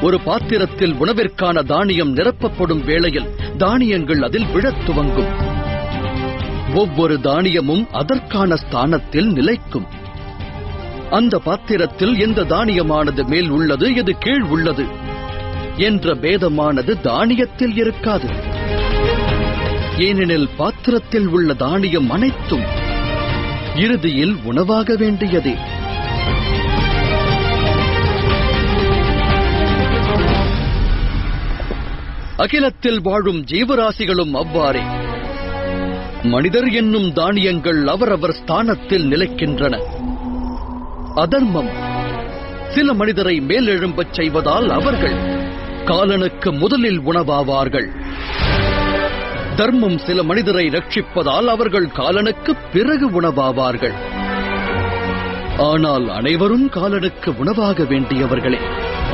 ஒரு பாத்திரத்தில் உணவிற்கான தானியம் நிரப்பப்படும் வேளையில் தானியங்கள் அதில் விழத் துவங்கும். ஒவ்வொரு தானியமும் அதற்கான ஸ்தானத்தில் நிலைக்கும். அந்த பாத்திரத்தில் எந்த தானியமானது மேல் உள்ளது, எது கீழ் உள்ளது என்ற பேதமானது தானியத்தில் இருக்காது. ஏனெனில் பாத்திரத்தில் உள்ள தானியம் அனைத்தும் இறுதியில் உணவாக வேண்டியதே. அகிலத்தில் வாழும் ஜீவராசிகளும் அவ்வாறே. மனிதர் என்னும் தானியங்கள் அவரவர் ஸ்தானத்தில் நிலைக்கின்றன. அதர்மம் சில மனிதரை மேலெழும்பச் செய்வதால் அவர்கள் காலனுக்கு முதலில் உணவாவார்கள். தர்மம் சில மனிதரை ரட்சிப்பதால் அவர்கள் காலனுக்கு பிறகு உணவாவார்கள். ஆனால் அனைவரும் காலனுக்கு உணவாக வேண்டியவர்களே.